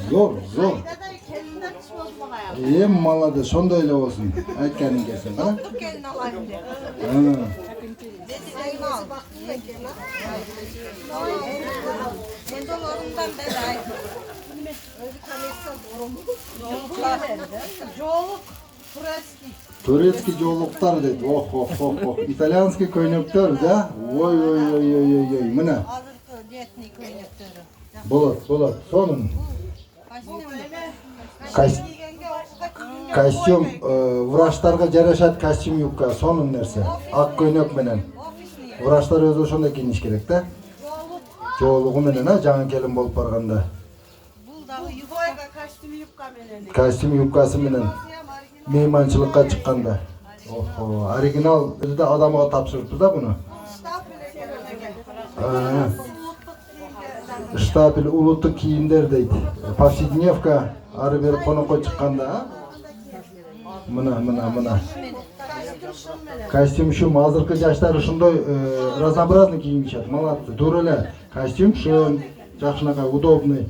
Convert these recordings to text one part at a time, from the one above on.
Zor. Молодец, sonda öyle olsun. Aytkaning kelsin, ha? Gelin alayım diye. Kendilerinde belay. Жолук турецкий. Турецкий жоолуктар dedi. Oh. İtalyanski koynuklar da. Oy. Mına. Азыркы детный көйнөктөрү. Болот. Сонун. Костюм, врачтарга жарашат костюм юбка, сонун нерсе. Ак көйнөк менен. Врачтар өзү ошондой кийиш керек да. Жоолугу менен, жаңы келин болуп барганда. Бул дагы юбка, костюм юбка менен. Костюм юбкасы менен мейманчылыкка чыкканда. Оригинал өзү да адамга тапшырыпты да буну. Штапель улуттук кийимдер дейт. Повседневка ары бери конокко чыкканда. Мына. Костюм шум, азыркы жаштар ушундай разнообразный кийинишет. Молодцы. Туура эле. Костюм шум, жакшынакай удобный.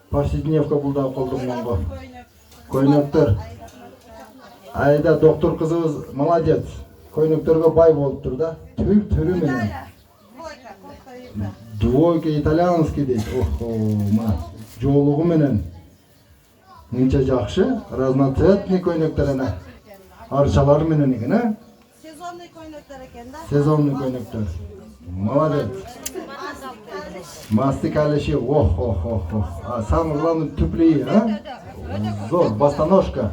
Повседневка бул да колдонгонго. Көйнөктөр. Айда доктор кызыбыз молодец. Көйнөктөргө бай болуптур да. Түрү менен. Двойка итальянский дейт. Мына жоолугу менен. Мынча жакшы, разноцветный көйнөктөр ана. Арчалар менен экен, а? Сезонный көйнөктөр экен да. Сезонный көйнөктөр. Молодец. Мастикалеши. А самый главный туплии, а? Зор, босоножка.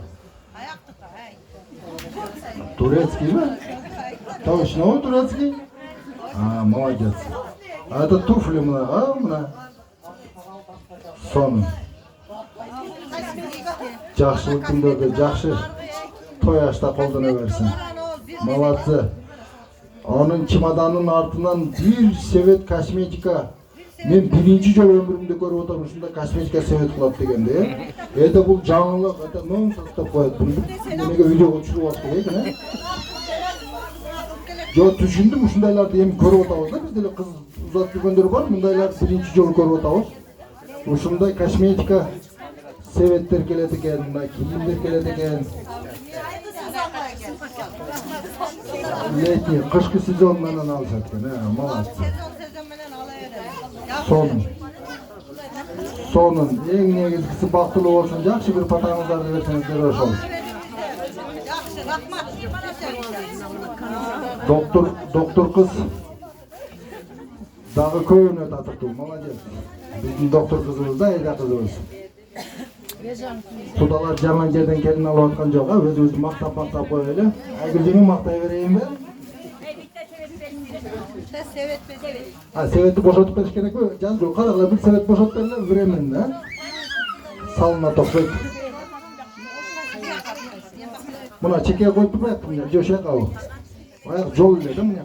Турецкий, да? Точно, турецкий? Молодец. А это туфли, мына. Сонун. Жакшылык күндөрдө жакшы той ашта колдоно берсин. Молодцы. Анын чемоданынын артынан бир себет косметика. Мен биринчи жолу өмүрүмдө көрүп отурмун ушундай косметика себет кылат дегенди. Это бул жаңылык, это нонсенс деп коет. Эмнеге видеого түшүрүп алыш керек экен, Жок, түшүндүм, ушундайларды эми көрүп атабыз да. Биз деле кыз узатып жүргөндөр бар, мындайларды биринчи жолу көрүп атабыз. Ушундай косметика себеттер келет экен, мына кийимдер келет экен. Летний, кышкы сезон менен алышат экен, молодцы. Сезон менен ала берет. Сонун, эң негизгиси бактылуу болсун, жакшы бир патаңыздарды берсеңиздер ошол. Жакшы, рахмат. Доктор кыз дагы көбүнө татыктуу, молодец. Биздин доктор кызыбыз да, Айда кызыбыз. Судалар жаман жерден келин алып аткан жок, өзүбүздү мактап коелу. Айгүлжүңү мактай берейинби? Себетти бошотуп бериш керекпи? Жазгыл, карагыла бир себет бошотуп бергиле, времени, да? Салына токсойт. Мына чекеге коюп турбайбы? Жошак ал. Аяк жол эле да мына.